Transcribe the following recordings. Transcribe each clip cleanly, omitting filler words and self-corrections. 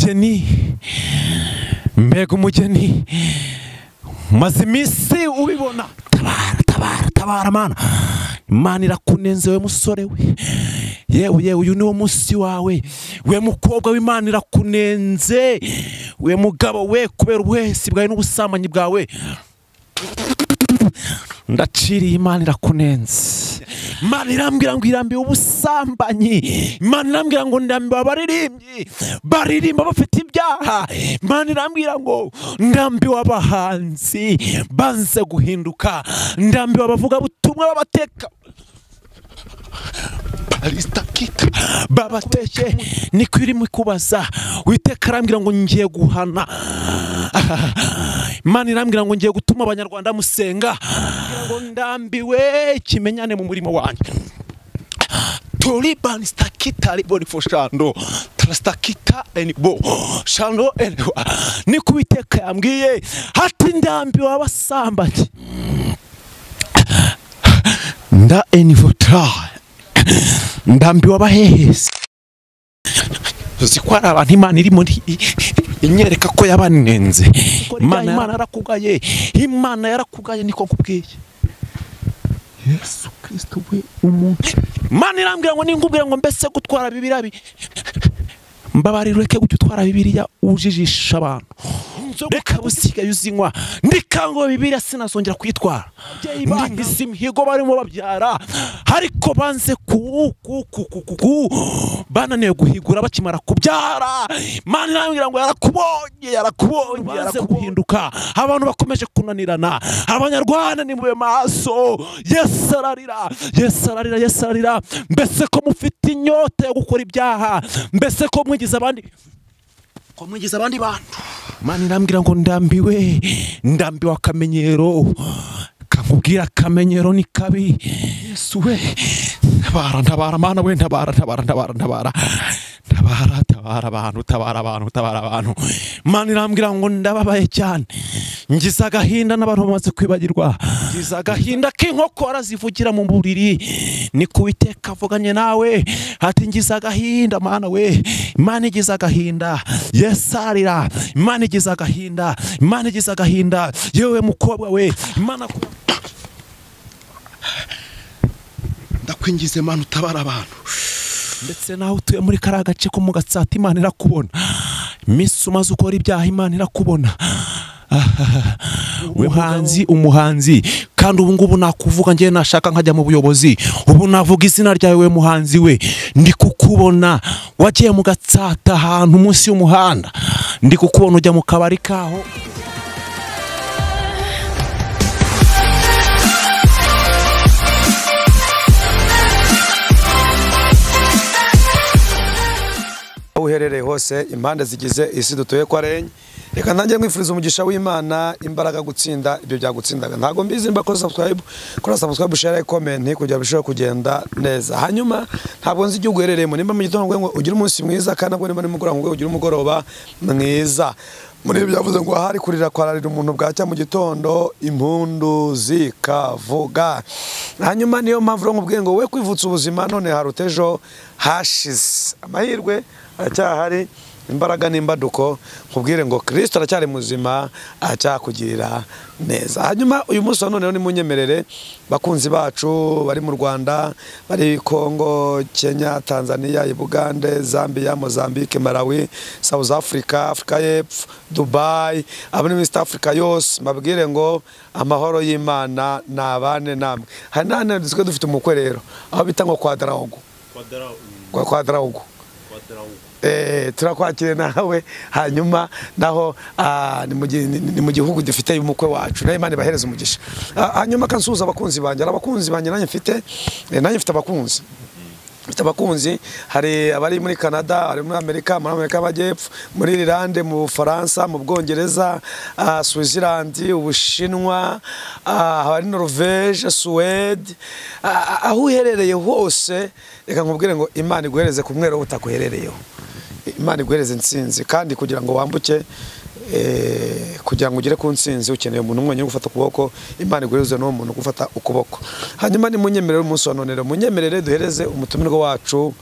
umugeni mbega umugeni maze iminsi ubibona tabara mana Imana irakunenze we musore we yewe uyu ni wo munsi wawe we mukobwa w'Imana irakunenze we mugabo we kubera ubuhesi bwawe n'ubusamanyi bwawe ndaciriye Imana irakunenze Imana irambwira ngo irambiwe ubusambanyi Imana irambwira ngo ndambiwe abaririmbyi baririmba bafite ibyaha Imana irambwira ngo ndambiwe abahanzi banze guhinduka ndambiwe abavuga butumwa babateka Alistakita babateke niko irimo kubaza Uwiteka arambwira ngo ngiye guhana Imana irambwira ngo ngiye gutuma abanyarwanda musenga ngo ndambiwe kimenyane mu murimo wanjye Toliban stakita liboni foshando trastakita enibo shando enwa niko Uwiteka yambwiye hati ndambiwe abasambanyi nda enivotra ndambiwe abahehesi zikwara abantu Imana irimo inyereka ko yabanenze Imana yarakugaye Imana yarakugaye niko kubwiye Yesu Kristo we umuntu Imana irambwira ngo ningubwira ngo mbese gutwara Bibiliya mbabarireke gutwara Bibiliya ujijisha abantu reka busigaye uzinywa ndikango Bibiliya sinazongera kwitwara ndingisi mihigo barimo babyara ariko banze bananiye guhigura bakimara kubyara Imana irambwira ngo yarakubonye guhinduka abantu bakomeje kunanirana abanyarwanda ni mube maso yesararira mbese ko mufite inyota yo gukora ibyaha mbese ko mwigize abandi bantu Imana irambwira ngo ndambiwe akamenyero kakubwira akamenyero ni kabi Yesu we ntabara Mana we ntabara abantu Imana irambwira ngo ndababaye cyane ngize agahinda n'abantu bamaze kwibagirwa ngize agahinda k'inkokora zivugira mu buriri ni Uwiteka avuganye nawe ati ngize agahinda Mana we Imana igize agahinda yesarira Imana igize agahinda yewe mukobwa we Imana ndakwingize Mana utabara abantu ndetse naho utuye muri kara gace ko mu Gatsata Imana irakubona iminsi umaze ukora ibyaha Imana irakubona umuhanzi kandi ubu ngubu nakuvuga ngiye nashaka nkajya mu buyobozi ubu navuga izina ryawe we muhanzi we ndi kukubona wagiye mu Gatsata ahantu munsi y'umuhanda ndi kukubona ujya mu kabari kaho uherereye hose impande zigize isi dutuye kwa renye reka ntangiye mwifuriza umugisha w'Imana imbaraga gutsinda ibyo byagutsindaga ntago mbizi mba ko subscribe share comment kugira bishobora kugenda neza hanyuma ntabwo nzi igihugu uherereyemo nimba mu gitondo ngo ugire umunsi mwiza kandi nabwo nimba nimugoroba ngo ugire umugoroba mwiza muri ibyo byavuze ngo hari kurira kwararira umuntu bwacya mu gitondo impundu zikavuga hanyuma niyo mpamvu nkubwiye ngo we kwivutsa ubuzima none harutejo hashize amahirwe aracyahari imbaraga n'imbaduko nkubwire ngo Kristo aracyari muzima acyakugirira neza hanyuma uyu munsi none ni munyemerere bakunzi bacu bari mu Rwanda bari Kongo Kenya Tanzania Uganda Zambia Mozambique Malawi South Africa Africa y'Epfo Dubai abone East Africa yose mabwire ngo amahoro y'Imana nabane namwe hari nane dufite umukwe rero aho bita ngo Quadraugo turakwakire nawe hanyuma naho ni mu gihugu dufite umukwe wacu na Imana ibahereza umugisha hanyuma kansuza abakunzi banjye nanjye mfite abakunzi hari abari muri Canada hari muri Amerika y'Amajyepfo muri Irlande mu Bufaransa mu Bwongereza Switzerland Ubushinwa hari Norvège Suède aho uherereye hose reka nkubwire ngo Imana iguhereze ku mwero utakuherereyeho Imana iguhereze intsinzi kandi kugira ngo wambuke kugira ngo ugere ku ntsinzi ukeneye umuntu umwe gufata ukuboko Imana iguhereze no umuntu gufata ukuboko hanyuma ni munyemerere umunsi wa none munyemerere duhereze umutumirwa wacu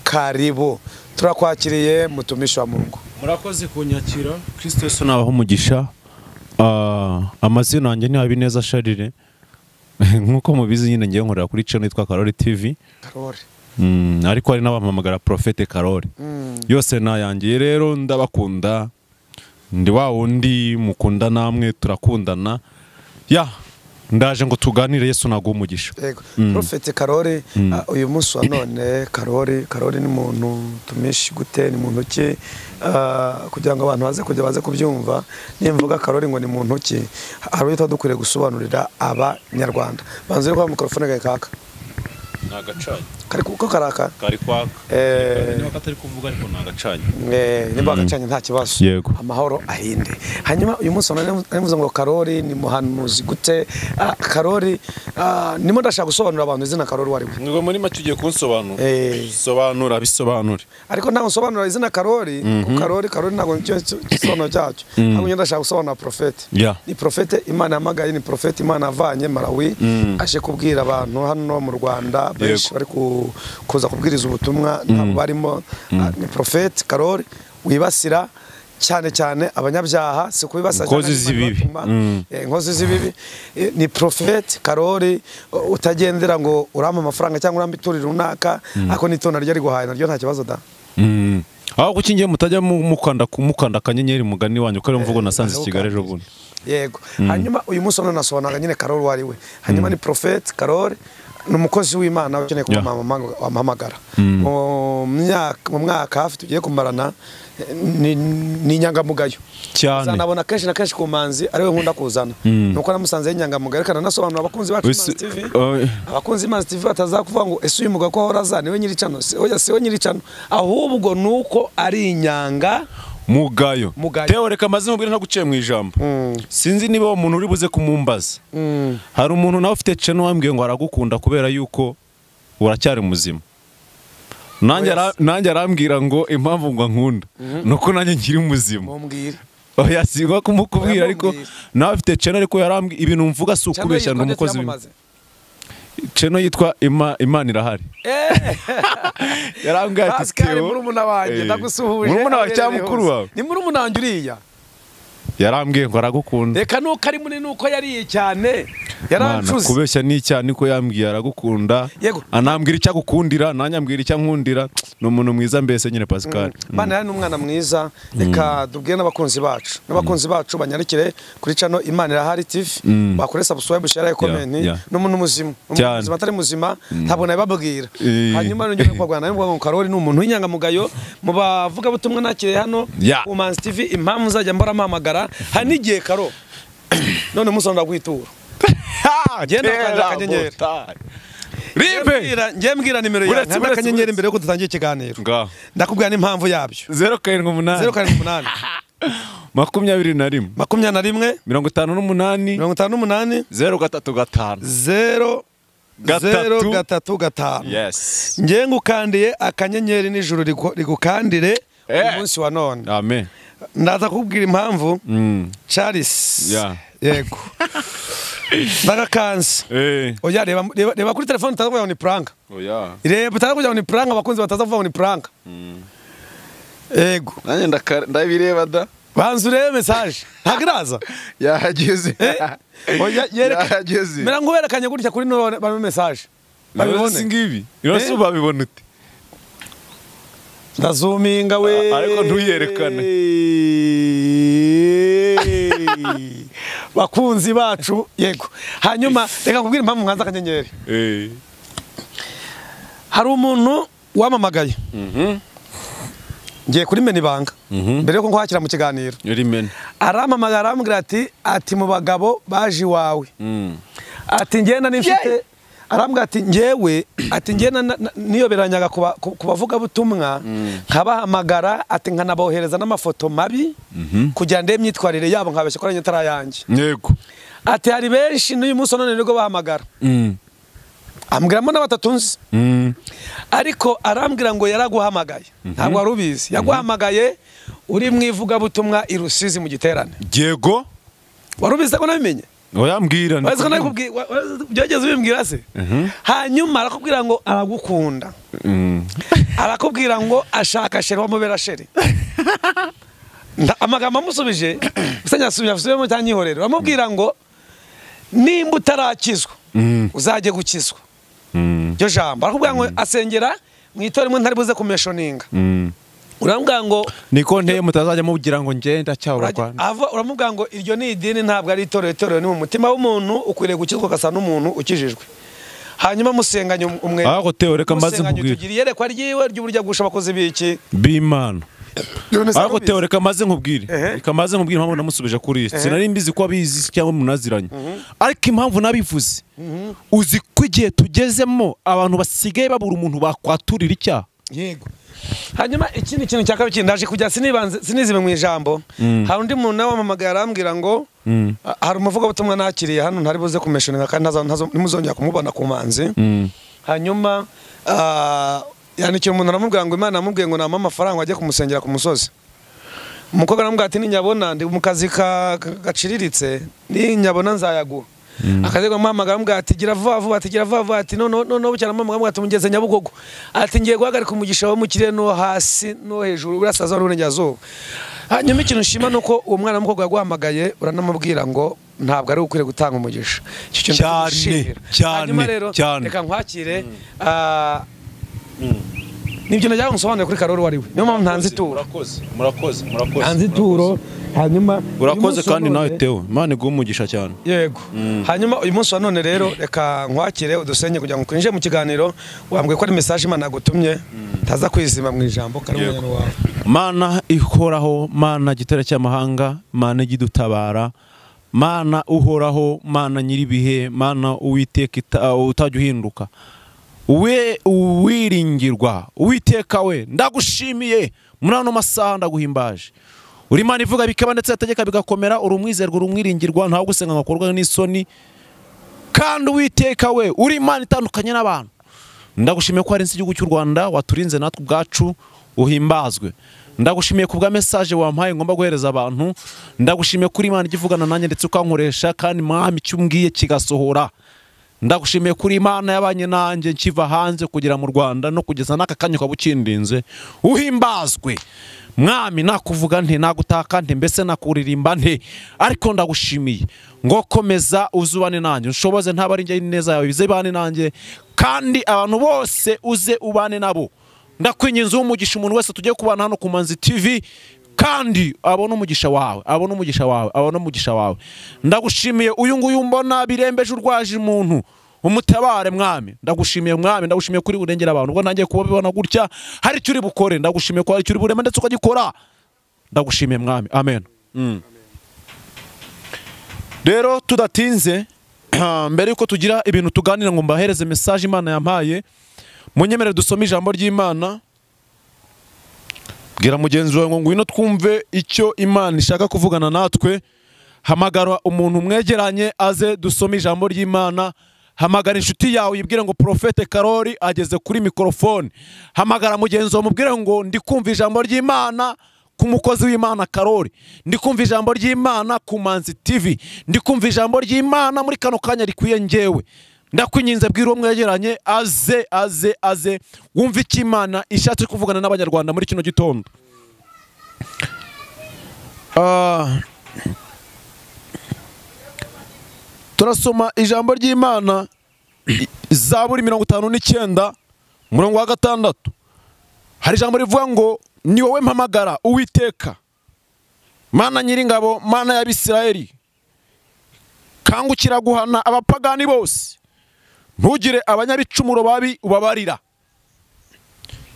karibu turakwakiriye mutumishi wa Mungu murakoze kunyakira. Kristo Yesu nabaho umugisha. Amazina yanjye ni Habineza Charles. Nkuko mubizi nyine ngiye nkorera kuri channel yitwa Karori TV. Karori. Ariko hari n'abampamagara Prophete Karori. Yose nayangiye rero ndabakunda. Ndi wa wundi mukunda namwe turakundana. Ya ndaje ngo tuganire Yesu naguha umugisha. Yego. Prophete Karori uyu munsi wa none Karori ni muntu tumishi gute ni muntu ki kugira ngo abantu baze kubyumva nimvuga Karori ngo ni muntu ki hari icyo dukwiriye gusobanurira abanyarwanda. Banze kwa microphone gaye kaka. Nagacanye. Kari kuko karaka. Kari kwaka. Niba katari kuvuga ariko nagacanye. Niba agacanye nta kibazo. Yego. Amahoro ahinde. Hanyuma uyu munsi nanivuze ngo Karori ni muhanuzi gute Karori nimo ndashaka gusobanura abantu izina Karori wari we. Ngo muri make ugiye kunsobanura. Sobanura bisobanure. Ariko ntago nsobanura izina Karori, Karori ntago gisobanuro cyacyo. Ahubwo ndashaka gusobanura Prophete. Ni Prophete Imana yamagaye, ni Prophete Imana avanye Malawi aje kubwira abantu hano mu Rwanda benshi bari kuza kubwiriza ubutumwa ntabwo barimo. Ni Prophete Karori wibasira cyane abanyabyaha si kubibasira inkozi z'ibibi. Ni Prophete Karori utagendera ngo urampa amafaranga cyangwa urampa ituri runaka ako nitona ryo riguhaye naryo nta kibazo da. Aho kukingiye mutajya mukanda kanyenyeri mugani wanyu ko mvugo nasanze Kigali ejo bundi. Yego. Hanyuma uyu munsi none nasobanuraga nyine Karori wari we. Hanyuma ni Prophete Karori numukozi w'Imana ukeneye kuba amamagara mu mwaka hafi tugiye kumarana ni nyangamugayo cyane. Zanabona kenshi na kenshi ku manzi ariwe nkunda kuzana nuko namusanze y'inyangamugayo kana nasobanura abakunzi bacu Manzi TV. Abakunzi Manzi TV batazakuvuga ngo ese uyu mugabo ko horaza niwe nyiri cano. Oya siwe nyiri cano ahubwo nuko ari inyanga mugayo. Teo reka maze mubwire nta guciye mu ijambo. Sinzi niba umuntu uri buze kumumbaza. Hari umuntu nawe ufite channel wambwiye ngo aragukunda kubera yuko uracyari muzima. Nanjye arambwira ngo impamvu ngo nkunda nuko nanjye nkiri muzima. Mumbwire. Oya sigwa kumukubwira ariko nawe ufite channel ariko yarambwiye ibintu mvuga si ukubeshya n'umukozi. Channel yitwa Imana irahari. Yarambwiye ati Teo murumuna wanjye ndagusuhuje. Murumuna wawe cyangwa mukuru wawe? Ni murumuna wanjye uriya. Yarambwiye ngo aragukunda. Reka nuko ari munini nuko yariye cyane. Yarancuze. Kubeshya ni cyane ko yambwiye aragukunda. Anambwira icyo agukundira, nanyambwira icyo nkundira. No muntu mwiza mbese nyine Pascal. Mana yari numwana mwiza. Reka dubwiye n'abakunzi bacu. N'abakunzi bacu banyarikire kuri channel Imana irahari TV. Bakore subscribe share comment. No muntu muzima. Umuntu batari muzima ntabwo nababwira. Hanyuma nongeye kwagwana ngo Karori ni umuntu w'inyangamugayo mu bavuga butumwa nakire hano ku Manzi TV. Impamvu zajya mbara mamagara hanigiye Karo none musonda kwitura genda kanda kanyenyeri ngiye mbwira nimero yawe kanda kanyenyeri mbere yuko dutangiye ikiganiro ndakubwira n'impamvu yabyo 078 21 58 035 yes ngiye ngukandiye akanyenyeri nijuru rigukandire umunsi wa none. Amen. Ndaza kubwira impamvu Charles. Yego. Ndagakanze. Oya reba kuri telefone utazavuga ngo ni prank. Oya. Reba utazavuga ngo ni prank abakunzi batazavuga ngo ni prank. Yego. Nanye ndabireba da. Banzu rebe message. Ntagiraza. Yahageze. Oya yereka. Mera nguberekanye gutya kuri none ba message. Babibone singibi. Irasuba babibone ute? Ndazuminga we ariko ntuyerekane. Bakunzi bacu yego. Hanyuma reka kubwira impamvu nkanza akanyenyeri. Hari umuntu wamamagaye. Ngiye kuri meni banga. Mbere yuko nkwakira mu kiganiro. Yuri meni. Aramamagara arambwira ati mu bagabo baje wawe. Ati ngenda nifite arambwira ati ngewe ati ngena niyoberanyaga kubavuga butumwa nkabahamagara ati nkanabohereza n'amafoto mabi kugira ndebe imyitwarire yabo nkabeshya ko nyatara yanjye. Yego. Ati hari benshi n'uyu munsi none nigo bahamagara. Ambwiramo n'abatatunzi. Ariko arambwira ngo yaraguhamagaye. Ntabwo warubizi. Yaguhamagaye uri mwivuga butumwa i Rusizi mu giterane. Yego. Warubize ko nabimenye? Oyambwira ndiko nakubwira byageze bimbwira se. Hanyuma arakubwira ngo aragukunda. Arakubwira ngo ashaka shere wamubera shere. amagambo amusubije usubiyemo cyanyihorero amubwira ngo nimba utarakizwa uzajye gukizwa byo jambo arakubwira ngo asengera mu itorero ntari buze kumeshoninga urambwira ngo niko nteye mutazajya mubwira ngo ngenda cyangwa uramubwira ngo iryo ni idini ntabwo ari itorero ni mu mutima w'umuntu ukwiriye gukizwa ugasa n'umuntu ukijijwe hanyuma musenganye umwe aho teoreka maze nkubwira tugiriye yerekwa ryiwe ry'uburyo gusha abakozi biki b'Imana aho teoreka maze nkubwire ikamaze nkubwira impamvu namusubije kuri sinari mbizi ko abizi cyangwa munaziranye ariko impamvu nabivuze uzi ko igihe tugezemo abantu basigaye babura umuntu bakwaturira icyaha yego hanyuma ikindi kintu cya kabiri ndaje kujya sinizibe mu ijambo hari undi muntu nawe wamamagara arambwira ngo hari umuvugabutumwa nakiriye hano ntari buze kumeshoninga kandi ntimuzongera kumubona ku manzi hanyuma yandikiye umuntu aramubwira ngo Imana yamubwiye ngo nampa amafaranga ajye kumusengera ku musozi umukobwa aramubwira ati ninyabona ndi mu kazi gaciriritse ninyabona nzayaguha akazi gamuhamagara aramubwira ati gira vuba vuba ati gira vuba vuba ati no bucyana aramubwira ati mugeze Nyabugogo ati ngiye guhagarika umugisha wo mu kirere no hasi no hejuru urasaza n'uburengerazuba hanyuma ikintu nshima nuko uwo mwana w'umukobwa yaguhamagaye uranamubwira ngo ntabwo ari ukwiriye gutanga umugisha hanyuma rero reka nkwakire nibyo najya ngusobanurira kuri Karori wari we niyo mpamvu ntanze ituro murakoze ntanze ituro hanyuma urakoze kandi nawe tewe Imana iguhe umugisha cyane yego hanyuma uyu munsi wa none rero reka nkwakire udusenye kugira ngo kwinjire mu kiganiro wambwiye ko ari message Imana yagutumye taza kwizima mu ijambo karumwe wawe Mana ihoraho Mana gitera cy'amahanga Mana gidutabara Mana uhoraho Mana nyiribihe Mana uwiteka utajya uhinduka we uwiringirwa uwiteka we ndagushimiye muri ano masaha ndaguhimbaje uri Imana ivuga bikaba ndetse yategeka bigakomera uri umwizerwa uri umwiringirwa ntawe gusenga ngakorwa n'isoni kandi uwiteka we uri Imana itandukanye n'abantu ndagushimiye ko hari igihugu cy'u Rwanda waturinze natwe ubwacu uhimbazwe ndagushimiye kubwa message wampaye ngomba guhereza abantu ndagushimiye kuri Imana igivugana nanjye ndetse ukankoresha kandi mwami cyumbwiye kigasohora ndagushimiye kuri Imana yabanye nanjye nkiva hanze kugera mu Rwanda no kugeza n'aka kanya kabukindinze uhimbazwe mwami nakuvuga nte nagutaka nte mbese nakuririmba nte ariko ndagushimiye ngo komeza uzubane nanjye nshoboze ntabari njye neza yawe bizebane nanjye kandi abantu bose uze ubane nabo ndakwinginze umugisha umuntu wese tugiye kubana hano ku Manzi TV kandi abona umugisha wawe ndagushimiye uyu nguyu mbona birembeje urwaje umuntu umutabare mwami ndagushimiye mwami ndagushimiye kuri urengera abantu ubwo nangiye kuba bibona gutya hari icyo uri bukore ndagushimiye ko hari icyo uri burema ndetse ukagikora ndagushimiye mwami amen rero tudatinze mbere yuko tugira ibintu tuganira ngo mbahereze message Imana yampaye munyemere dusome ijambo ry'Imana bwira mugenzi wawe ngo ngwino twumve icyo Imana ishaka kuvugana natwe hamagara umuntu mwegeranye aze dusome ijambo ry'Imana hamagara inshuti yawe yibwire ngo Prophet Karori ageze kuri microphone hamagara mugenzi wawe mubwire ngo ndi kumva ijambo ry'Imana ku mukozi w'Imana Karori ndi kumva ijambo ry'Imana ku Manzi TV ndi kumva ijambo ry'Imana muri kano kanya rikwiye ngewe ndakwinginze bwira uwo mwegeranye aze wumve icyo Imana ishatse kuvugana n'abanyarwanda muri kino gitondo turasoma ijambo ry'Imana Zaburi 59 umurongo wa 6 hari ijambo rivuga ngo ni wowe mpamagara Uwiteka Mana nyiringabo Mana y'Abisirayeli kangukira guhana abapagani bose ntugire abanyabicumuro babi ubabarira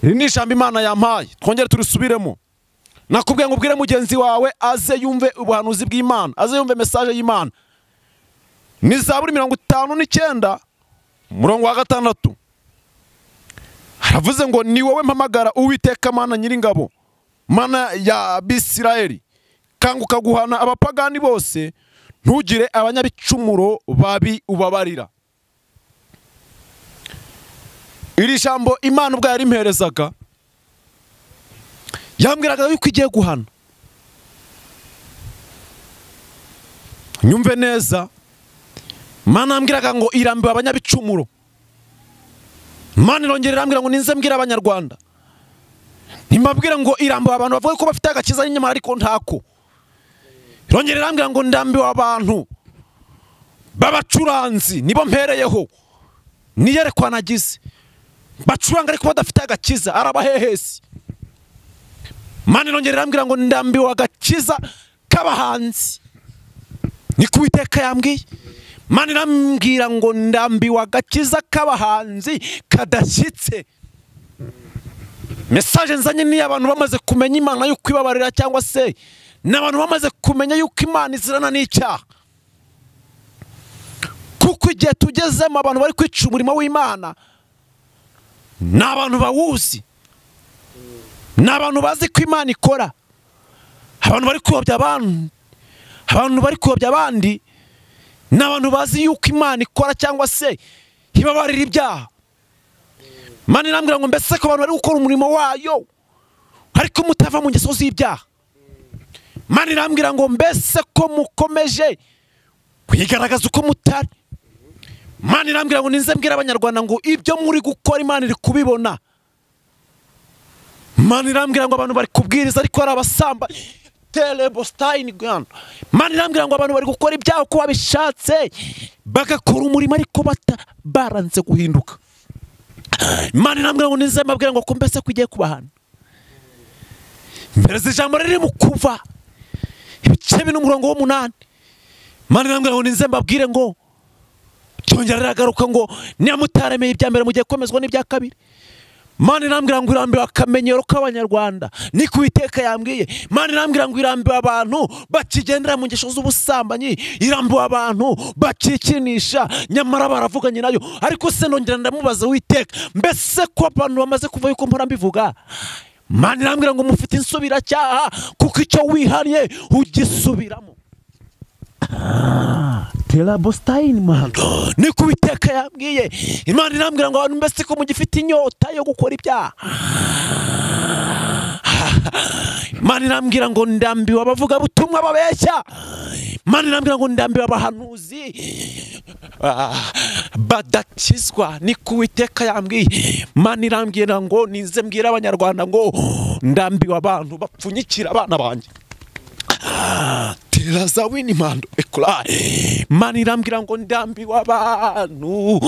iri ni ijambo Imana yampaye twongere turisubiremo nakubwiye ngo ubwire mugenzi wawe aze yumve ubuhanuzi bw'Imana aze yumve message y'Imana ni Zaburi 59 umurongo wa 6 haravuze ngo ni wowe mpamagara Uwiteka Mana nyiringabo Mana ya Bisirayeli kanguka guhana abapagani bose ntugire abanyabicumuro babi ubabarira iri jambo Imana ubwo yari imperezaga yambwiraga yuko igiye guhana nyumve neza Mana ambwiraga ngo irambiwe abanyabicumuro Mana irongera irambwira ngo ninze mbwira abanyarwanda Nimbabwira ngo irambiwe abantu bavuga ko bafite agakiza nyamara ariko ntako. Irongera irambwira ngo ndambiwe abantu babacuranzi nibo mpereyeho. Niyerekwa nagize. Bacuranga ariko badafite agakiza arabahehesi. Mana irongera irambwira ngo ndambiwe agakiza k'abahanzi. Ni ku Uwiteka yambwiye. Mana irambwira ngo ndambiwe agakiza k'abahanzi kadashyitse. Message nzanye ni abantu bamaze kumenya Imana yuko ibabarira cyangwa se n'abantu bamaze kumenya yuko Imana izirana n'icyaha. Kuko igihe tugezemo abantu bari kwica umurimo w'Imana n'abantu bawuzi, n'abantu bazi ko Imana ikora, abantu bari kuyobya abandi, n'abantu bazi yuko Imana ikora cyangwa se ibabarira ibyaha. Mana irambwira ngo mbese ko abantu bari gukora umurimo wayo ariko mutava mu ngeso z'ibyaha. Mana irambwira ngo mbese ko mukomeje kwigaragaza uko mutari. Mana irambwira ngo ninze mbwira abanyarwanda ngo ibyo muri gukora Imana iri kubibona. Mana irambwira ngo abantu bari kubwiriza ariko ari abasamba telebostine gwan. Mana irambwira ngo abantu bari gukora ibyaha uko babishatse bagakora umurimo ariko baranze guhinduka. Imana irambwira ngo ninze mbabwira ngo mbese kugiye kubahana. Mbere z'ijambo riri mu Kuva ibice 7:8. Imana irambwira ngo ninze mbabwire ngo cyongera ragaruka ngo niyamutaremeye ibya mbere mugiye komezwa n'ibya kabiri. Imana irambwira ngo irambiwe akamenyero k'abanyarwanda ni ku Uwiteka yambwiye. Imana irambwira ngo irambiwe abantu bakigendera mu ngesho z'ubusambanyi, irambiwe abantu bakikinisha nyamara baravuganye nayo. Ariko se nongera ndamubaza Uwiteka mbese ko abantu bamaze kuva yuko mpora mbivuga. Imana irambwira ngo mufite insubiracyaha kuko icyo wihariye ugisubiramo. Telabostine man ni ku Uwiteka yambwiye. Imana irambwira ngo abantu mbese ko mugifite inyota yo gukora ibyaha. Imana irambwira ngo ndambiwe abavuga butumwa babeshya. Imana irambwira ngo ndambiwe abahanuzi badakizwa ni ku Uwiteka yambwiye. Imana irambwira ngo nize mbwira abanyarwanda ngo ndambiwe abantu bapfunyikira abana banjye. Tiraza winimando ekula. Imana irambwira ngo ndambiwe abantu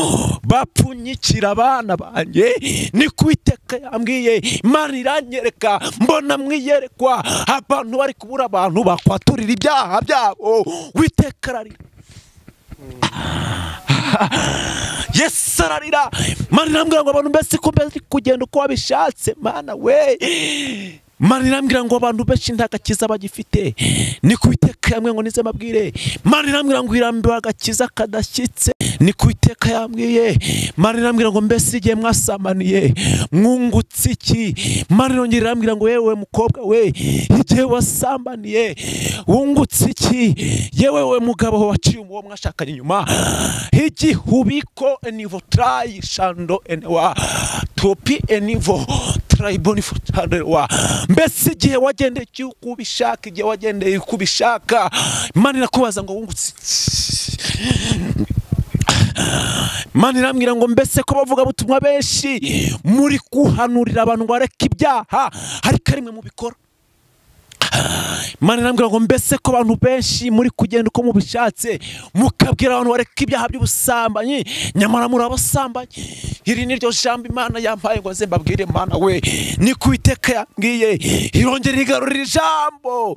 bapfunyikira abana banjye ni ku Uwiteka yambwiye. Imana iranyereka mbona mwiyerekwa abantu bari kubura abantu bakwaturira ibyaha byabo. Uwiteka ararira. Yes ararira. Imana irambwira ngo abantu mbese ko mbere kugenda uko wabishatse. Mana we Imana irambwira ngo abantu benshi nta gakiza bagifite ni ku Uwiteka yambwiye ngo nize mabwire. Imana irambwira ngo irambiwe agakiza kadashyitse ni ku Uwiteka yambwiye. Imana irambwira ngo mbese igihe mwasamaniye mwungutse iki. Imana irongera irambwira ngo yewe mukobwa we igihe wasambaniye wungutse iki. Yewe we mugabo waciye uwo mwashakanye inyuma igihubiko enivo try shando enwa topi enivo triboni wa mbese igihe wagendeye kubishaka, igihe wagendeye kubishaka. Imana irakubaza ngo wungutse. Imana irambwira ngo mbese ko bavuga butumwa benshi muri kuhanurira abantu ngo bareke ibyaha ariko rimwe mu bikora. Imana irambwira ngo mbese ko abantu benshi muri kugenda uko mubishatse mukabwira abantu bareke ibyaha by'ubusambanyi nyamara muri abasambanyi. Iri ni ryo jambo Imana yampaye ngo nze mbabwire. Mana we ni ku Uwiteka yambwiye. Irongera igarurira ijambo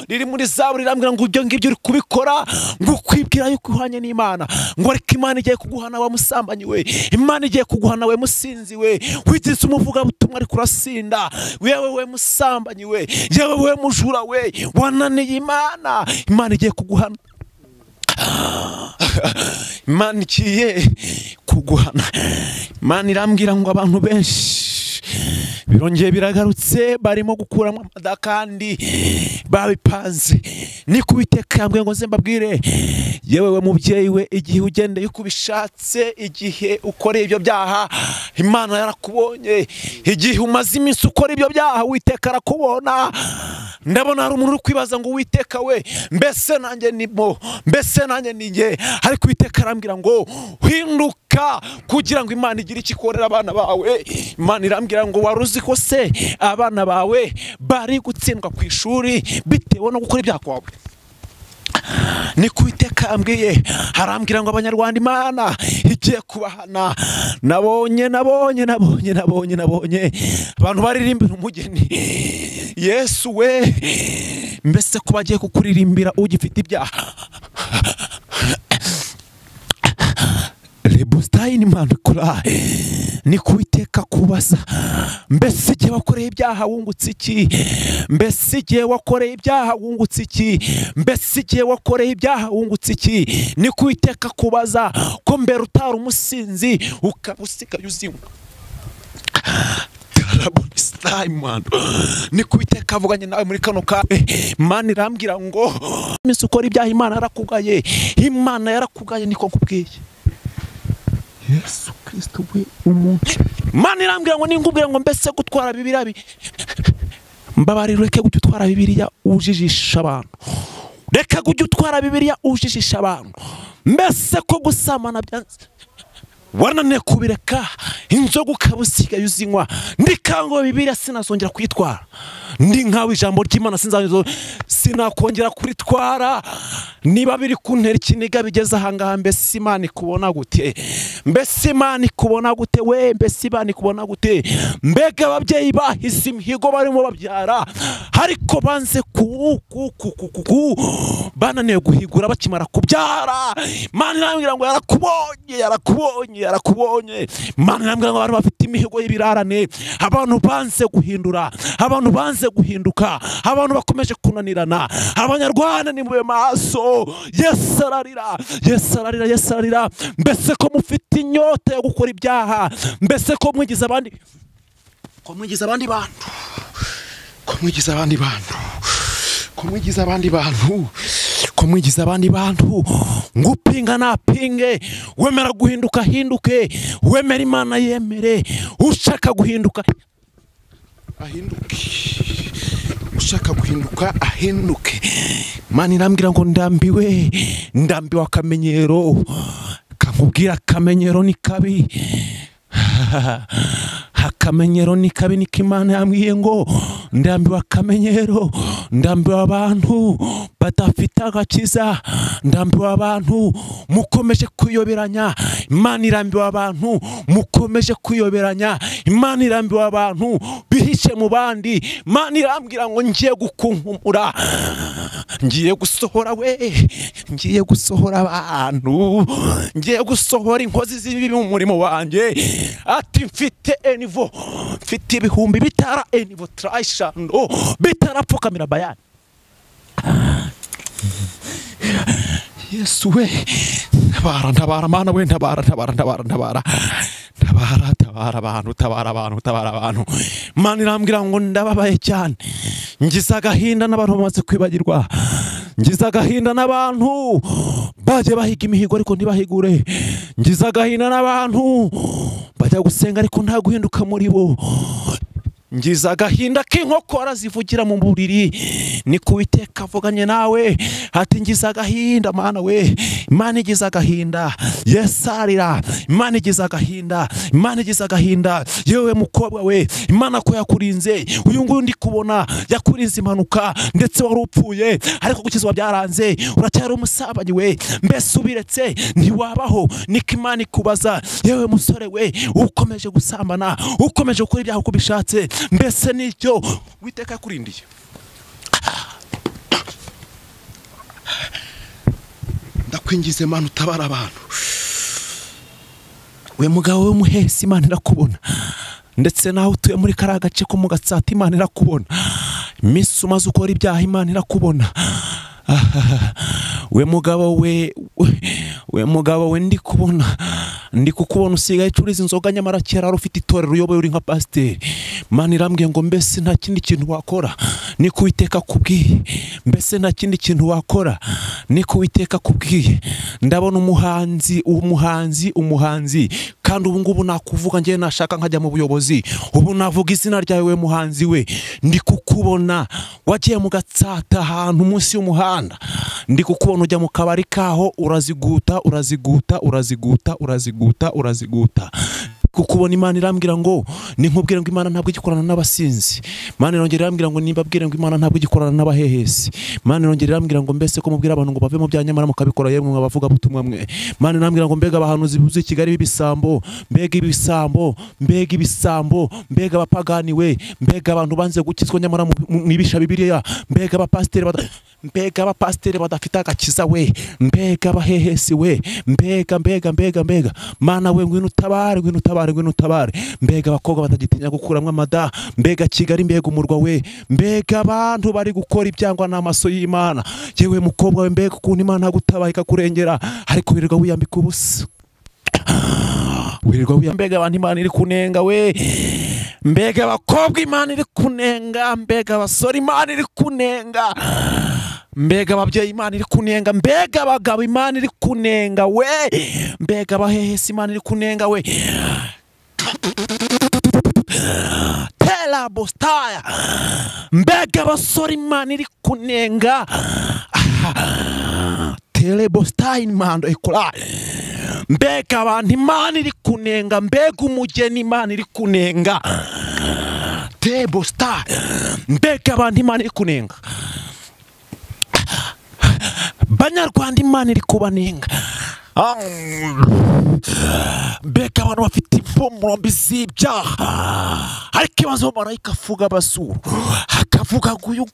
riri muri Zaburi irambwira ngo ibyo ngibyo uri kubikora ngo kwibwira yuko uhanye n'Imana ngo ariko Imana igiye kuguhana wa musambanyi we. Imana igiye kuguhana we musinzi we witise umuvuga butumwa ari kurasinda. Wewe we musambanyi we, yewe we mujura we wananiye Imana. Imana igiye kuguhana. Imana igiye kuguhana. Imana irambwira ngo abantu benshi birongeye biragarutse barimo gukuramo amada kandi babipanze ni ku Uwiteka yambwiye ngo nze mbabwire. Yewe we mubyeyi we igihe ugendeye uko ubishatse, igihe ukora ibyo byaha Imana yarakubonye. Igihe umaze iminsi ukora ibyo byaha Uwiteka arakubona. Ndabona hari umuntu uri kwibaza ngo Uwiteka we mbese nanjye nimo, mbese nanjye ninjye. Ariko Uwiteka arambwira ngo hinduka kugira ngo Imana igire ikikorera abana bawe. Imana irambwira ngira ngo waruzi ko se abana bawe bari gutsindwa ku ishuri bitewe no gukora ibyaha kwawe. Ni Uwiteka ambwiye, harambwira ngo Abanyarwanda Imana igiye kubahana. Nabonye abantu baririmbira umugeni. Yesu we, mbese ko bagiye kukuririmbira ugifite ibyaha. Rebustayini mandukura. Ni Uwiteka kubaza, mbese igihe wakoreye ibyaha wungutse iki? Mbese igihe wakoreye ibyaha wungutse iki? Mbese igihe wakoreye ibyaha wungutse iki? Ni Uwiteka kubaza ko mbere utari umusinzi ukaba usigaye uzinywa. Ni Uwiteka avuganye nawe muri kano ka Imana irambwira ngo iminsi ukora ibyaha Imana yarakugaye. Imana yarakugaye niko nkubwiye. Yesu Kristo we umuntu. Imana irambwira ngo ningubwira ngo mbese gutwara Bibiliya mbabarira reke gutwara Bibiliya ujijisha abantu. Reka gutwara Bibiliya ujijisha abantu. Mbese ko gusamana byanze wanane kubireka, inzoga ukabusiga yuzinywa. Ndikango Bibiliya sinazongera kwitwara. Ndi nkawe ijambo ry'Imana sinakongera kuritwara. Niba biri kuntera ikiniga bigeze ahangaha, mbese Imana ikubona gute? Mbese Imana ikubona gute we? Mbese Imana ikubona gute? Mbega ababyeyi bahise imihigo barimo babyara, ariko banze bananiwe guhigura bakimara kubyara. Imana irambwira ngo yarakubonye. Imana irambwira ngo abantu bafite imihigo y'ibirarane, abantu banze guhindura, abantu banze guhinduka, abantu bakomeje kunanirana. Abanyarwanda ni mube maso. Yesu ararira. Mbese ko mufite inyota yo gukora ibyaha? Mbese ko mwigize abandi bantu ngupinga napinge, wemera guhinduka hinduke, wemera Imana yemere, ushaka guhinduka ahinduke. Imana irambwira ngo ndambiwe akamenyero. Kankubwira akamenyero ni kabi. Akamenyero ni kabi, niko Imana yambwiye ngo ndambiwe akamenyero. Ndambiwe abantu badafite agakiza. Ndambiwe abantu mukomeje kuyoberanya. Imana irambiwe abantu mukomeje kuyoberanya. Imana irambiwe abantu bihishe mu bandi. Imana irambwira ngo ngiye gukunkumura, ngiye gusohora abantu, ngiye gusohora inkozi z'ibibi mu murimo wanjye. Ati mfite enivo, mfite ibihumbi bitara enivo trayishando bitarapfukamira Bayani. Yesu we, ntabara Mana we, ntabara abantu. Imana irambwira ngo ndababaye cyane. Ngize agahinda n'abantu bamaze kwibagirwa. Ngize agahinda n'abantu baje bahiga imihigo ariko ntibahigure. Ngize agahinda n'abantu bajya gusenga ariko nta guhinduka muri bo. Ngize agahinda k'inkokora zivugira mu buriri. Ni Uwiteka avuganye nawe ati ngize agahinda Mana we. Imana igize agahinda. Yesu arira. Imana igize agahinda. Yewe mukobwa we, Imana ko yakurinze. Uyu nguyu ndi kubona yakurinze impanuka ndetse wari upfuye, ariko gukizwa byaranze. Uracyari umusabanyi we, mbese ubiretse ntiwabaho. Niko Imana ikubaza. Yewe musore we, ukomeje gusambana, ukomeje gukora ibyaha uko bishatse, mbese nicyo Uwiteka yakurindiye. Ndakwingize Mana utabara abantu. We mugabo w'umuhesi, Imana irakubona. Ndetse nawe utuye muri kariya gace ko mu Gatsata, Imana irakubona. Iminsi umaze ukora ibyaha, Imana irakubona. We mugabo we ndi kukubona usigaye ucuruza inzoga, nyamara kera ufite itorero uyoboye uri nka pasiteri. Imana irambwiye ngo mbese nta kindi kintu wakora. Ni Uwiteka akubwiye. Mbese nta kindi kintu wakora. Ni Uwiteka akubwiye. Ndabona umuhanzi kandi ubu ngubu nakuvuga ngiye nashaka nkajya mu buyobozi. Ubu navuga izina ryawe we muhanzi we. Ndi kukubona wagiye mu Gatsata ahantu munsi y'umuhanda. Ndi kukubona ujya mu kabari kaho uraziguta. kukubona Imana irambwira ngo ninkubwire ngo Imana ntabwo igikorana n'abasinzi. Imana irongera irambwira ngo nimbabwire ngo Imana ntabwo igikorana n'abahehesi. Imana irongera irambwira ngo mbese ko mubwira abantu ngo bave mu byanyamara mukabikora yemwe mwabavuga butumwa mwe. Imana irambwira ngo mbega abahanuzi buze Kigali b'ibisambo, mbega ibisambo, mbega ibisambo, mbega abapagani we, mbega abantu banze gukizwa nyamara mwibisha Bibiliya, mbega abapasteri badafite agakiza we, mbega abahehesi we, mbega Mana we ngwino utabare, mbega abakobwa batagitinya gukuramwa amada, mbega Kigali, mbega umurwa we, mbega abantu bari gukora ibyangwa n'amaso y'Imana. Yewe mukobwa we, mbega ukuntu Imana gutabaye ikakurengera, ariko wirirwa wiyambika ubusa, mbega abantu Imana iri kunenga we, mbega abakobwa Imana iri kunenga, mbega abasore Imana iri kunenga, mbega ababyeyi Imana iri kunenga, mbega abagabo Imana iri kunenga we, mbega abahehesi Imana iri kunenga we. Tela bostaya, mbega abasore Imana iri kunenga, tele bostaya mando ekola, mbega abantu Imana iri kunenga, mbega umugeni Imana iri kunenga, te bostaya, mbega abantu Imana iri kunenga, Banyarwanda Imana iri kubanenga, mbega abantu bafite impumuro mbi z'ibyaha, ariko ikibazo marayika avuga basuru akavuga nguyu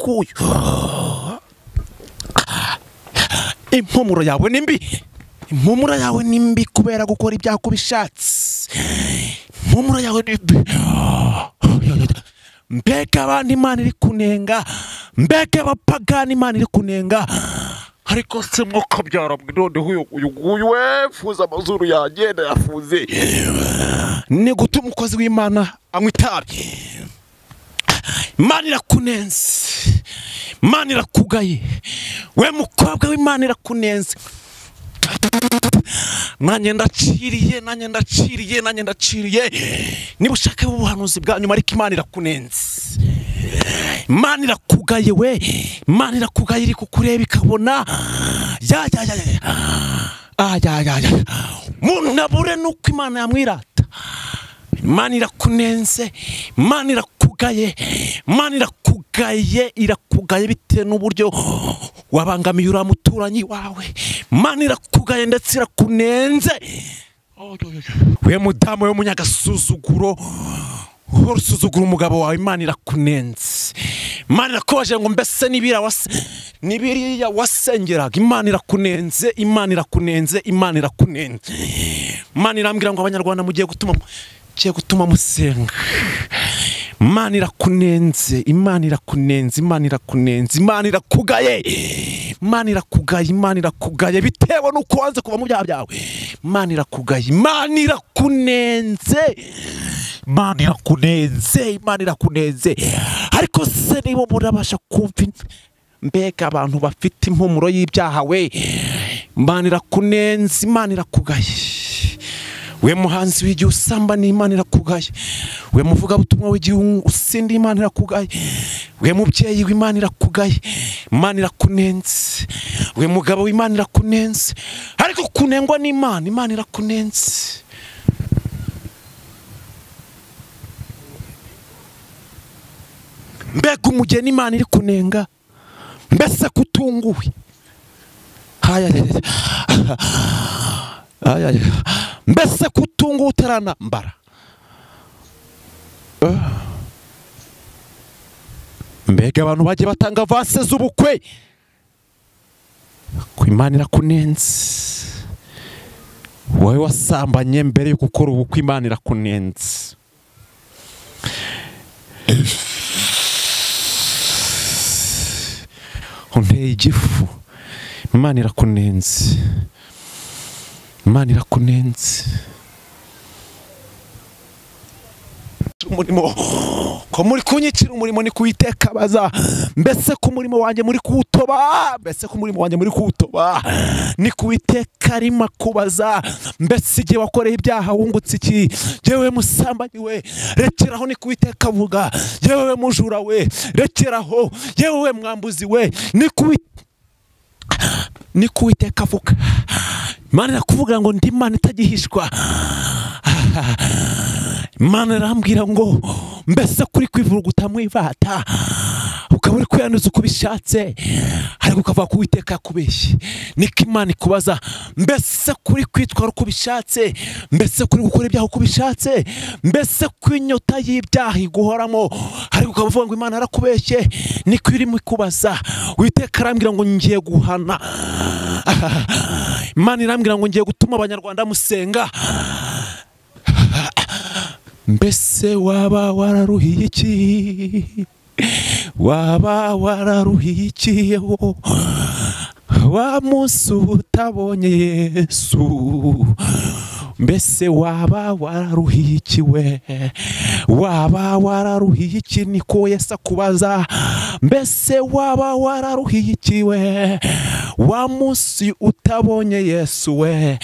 impumuro yawe ni mbi, impumuro yawe ni mbi kubera gukora ibyaha uko bishatse, impumuro yawe ni mbi. Mbega abantu Imana iri kunenga, mbega abapagani Imana iri kunenga, ariko se mwuka byarabwe noneho uyu we fuza amazuru yagenda yafuze ni gutuma umukozi w'Imana anywa itabi. Imana irakunenze, Imana irakugaye, we mukobwa w'Imana irakunenze. Nanjye ndaciriye niba ushaka ubuhanuzi bwa nyuma, ariko Imana irakunenze, Imana irakugaye we, Imana irakugaye, iri kukureba ikabona muntu nabure nuko Imana yamwirata. Imana irakunenze, Imana irakugaye, Imana irakugaye bitewe n'uburyo wabangamiye uriya muturanyi wawe. Imana irakugaye ndetse irakunenze. We mudamu we munyagasuzuguro, urusuzugura umugabo wawe, Imana irakunenze. Imana irakoje ngo mbese nibiriya wasengeraga, Imana irakunenze, Imana irakunenze, Imana irakunenze. Imana irambwira ngo Abanyarwanda mugiye gutuma musenga. Imana irakunenze, Imana irakunenze, Imana irakunenze, Imana irakugaye, Imana irakugaye, Imana irakugaye bitewe n'uko wanze kuva mu byaha byawe. Imana irakugaye, Imana irakunenze, Imana irakunenze, Imana irakunenze. Ariko se niba murabasha kumva, mbega abantu bafite impumuro y'ibyaha we, Imana irakunenze, Imana irakugaye. We muhanzi w'igihe usamba ni Imana irakugaye, we muvuga butumwa w'igihe usindi Imana irakugaye, we mubyeyi w'Imana irakugaye, Imana irakunenze, we mugabo w'Imana irakunenze, ariko kunengwa n'Imana, Imana irakunenze. Mbega umugeni Imana iri kunenga, mbese kutunguwe, mbese kutunguwe utarana mbara. Mbega abantu bagiye batanga vase z'ubukwe, ku Imana irakunenze. Wowe wasambanye mbere yo gukora ubukwe, Imana irakunenze. Unteye igifu, Imana irakunenze, Imana irakunenze. Umurimo ko muri kunyicira umurimo ni kuwiteka baza, mbese ku murimo wanjye muri kuwutoba, mbese ku murimo wanjye muri kuwutoba ni kuwiteka arimo kubaza, mbese igihe wakoreye ibyaha wungutse iki? Yewe musambanyi we, rekeraho ni kuwiteka avuga. Yewe mujura we, rekeraho. Yewe mwambuzi we, ni kuwiteka avuga. Imana irakuvuga ngo ndi Imana itagihishwa. Imana irambwira ngo mbese kuri kwivuruguta mwivata ukaba uri kwiyanduza uko bishatse ariko ukavuga ko Uwiteka yakubeshye. Niko Imana ikubaza, mbese kuri kwitwara uko bishatse, mbese kuri gukora ibyaha uko bishatse, mbese kwinyota y'ibyaha iguhoramo ariko ukavuga ngo Imana yarakubeshye. Niko irimo ikubaza. Uwiteka arambwira ngo ngiye guhana. Imana irambwira ngo ngiye gutuma abanyarwanda musenga. Mbese waba wararuhiye iki? Waba wararuhiye iki wa munsi utabonye Yesu? Mbese waba wararuhiye iki we? Waba wararuhiye iki? Niko Yesu akubaza. Mbese waba wararuhiye iki we? Wa munsi utabonye Yesu we,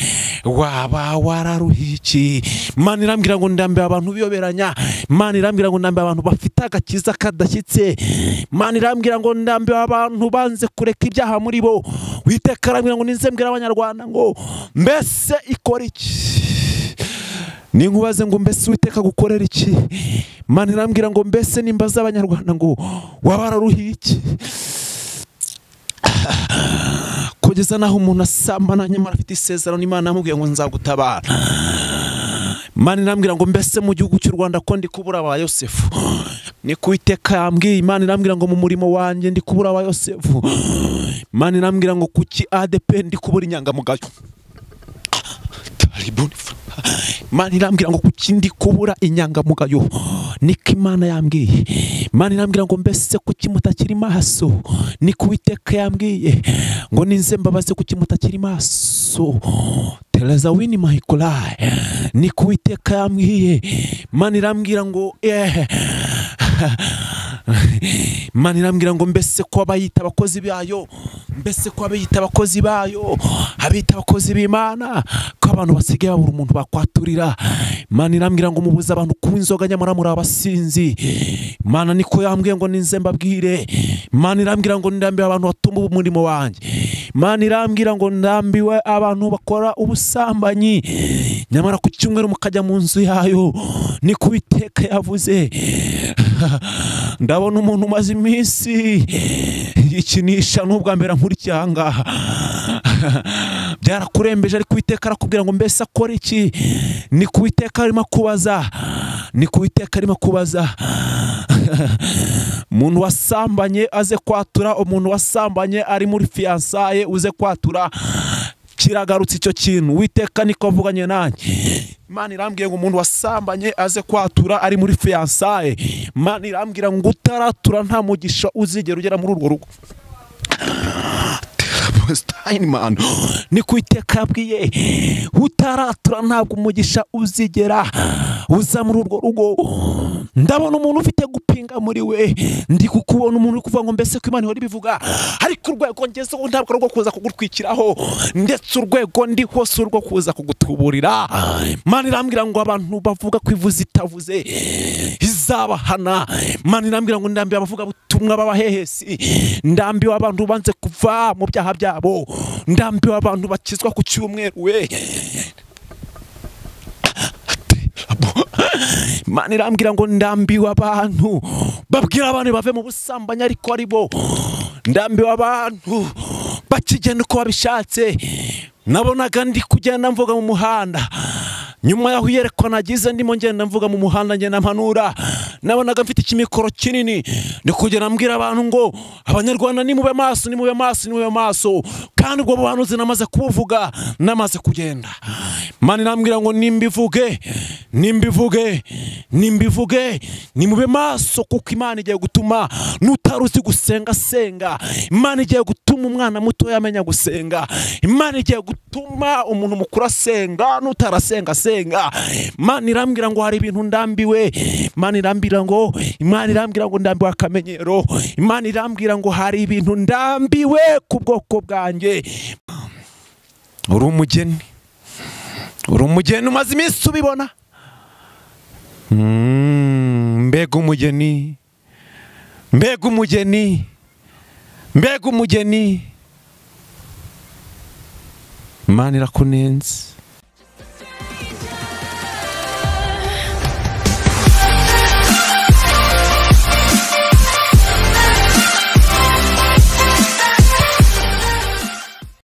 waba wararuhiye iki? Imana irambwira ngo ndambiwe abantu biyoberanya. Imana irambwira ngo ndambiwe abantu bafite agakiza kadashyitse. Imana irambwira ngo ndambiwe abantu banze kureka ibyaha muri bo. Uwiteka arambwira ngo ninze mbwira abanyarwanda ngo mbese ikora iki? Ninkubaze ngo mbese Uwiteka gukorera iki? Imana irambwira ngo mbese nimbaza abanyarwanda ngo waba wararuhiye iki? Kugeza naho umuntu asambana nyamara afite isezerano Imana yamubwiye ngo nzagutabara. Imana irambwira ngo mbese mu gihugu cy'u Rwanda ko ndi kubura aba Yosefu. Niko Uwiteka yambwiye. Imana irambwira ngo mu murimo wanjye ndi kubura aba Yosefu. Imana irambwira ngo kuki ADP ndi kubura inyangamugayo. Imana irambwira ngo kuki ndi kubura inyangamugayo. Niko Imana yambwiye. Imana irambwira ngo mbese kuki mutakiri maso. Niko Uwiteka yambwiye ngo ninze mbabaze kuki mutakiri maso. Tereza wini mahikolaye. Niko Uwiteka yambwiye. Imana irambwira ngo Imana irambwira ngo mbese ko abayita abakozi bayo, mbese ko abayita abakozi bayo, abita abakozi b'Imana, ko abantu basigaye babura umuntu bakwaturira. Imana irambwira ngo mubuze abantu kunywa inzoga nyamara muri abasinzi. Imana niko yambwiye ngo ninze mbabwire. Imana irambwira ngo ndambiwe abantu batumva umurimo wanjye. Imana irambwira ngo ndambiwe abantu bakora ubusambanyi nyamara ku cyumweru mukajya mu nzu yayo. Niko Uwiteka yavuze. Ndabona umuntu umaze iminsi yikinisha n'ubwa mbere nkurikanga. Byarakurembeje ariko Uwiteka arakubwira ngo mbese akora iki? Niko Uwiteka arimo kubaza. Niko Uwiteka arimo kubaza. Umuntu wasambanye aze kwatura, umuntu wasambanye ari muri fiansaye uze kwatura. Kiragarutse icyo kintu. Uwiteka niko avuganye nanjye. Imana irambwira ngo umuntu wasambanye aze kwatura ari muri fiansaye. Imana irambwira ngo utaratura nta mugisha uzigera ugera muri urwo rugo. Man, niko Uwiteka yabwiye. Utaratura ntabwo umugisha uzigera uza muri urwo rugo. Ndabona umuntu ufite gupinga muri we. Ndi kukubona umuntu uri kuvuga ngo mbese ko Imana ihora ibivuga ariko urwego ngezeho ntabwo rwo kuza kugutwikiraho, ndetse urwego ndi hose urwo kuza kugutuburira. Imana irambwira ngo abantu bavuga kwivuza itavuze izabahana. Imana irambwira ngo ndambiwe abavuga butumwa babahehesi. Ndambiwe abantu banze kuva mu byaha byabo. Ndambiwe abantu bakizwa ku cyumweru we. Imana irambwira ngo ndambiwe abantu babwira abantu bave mu busambanyi ariko ari bo. Ndambiwe abantu bakigenda uko babishatse. Nabonaga ndi kugenda mvuga mu muhanda, nyuma yaho yerekwa nagize ndimo ngenda mvuga mu muhanda ngenda mpanura. Nabonaga mfite ikimikoro kinini ndi kugenda mbwira abantu ngo abanyarwanda nimube maso, nimube maso, nimube maso. Kandi ubwo buhanuzi namaze kubuvuga, namaze kugenda. Imana irambwira ngo nimbivuge, nimbivuge, nimbivuge, nimube maso kuko Imana igiye gutuma nutaruzi gusenga senga. Imana igiye gutuma umwana muto yamenya gusenga. Imana igiye gutuma umuntu mukuru asenga nutarasenga senga. Imana irambwira ngo hari ibintu ndambiwe. Imana irambwira ngo ndambiwe akamenyero. Imana irambwira ngo hari ibintu ndambiwe ku bwoko bwanjye. Uri umugeni, uri umugeni umaze iminsi ubibona. Mbega umugeni, mbega umugeni, mbega umugeni. Imana irakunenze.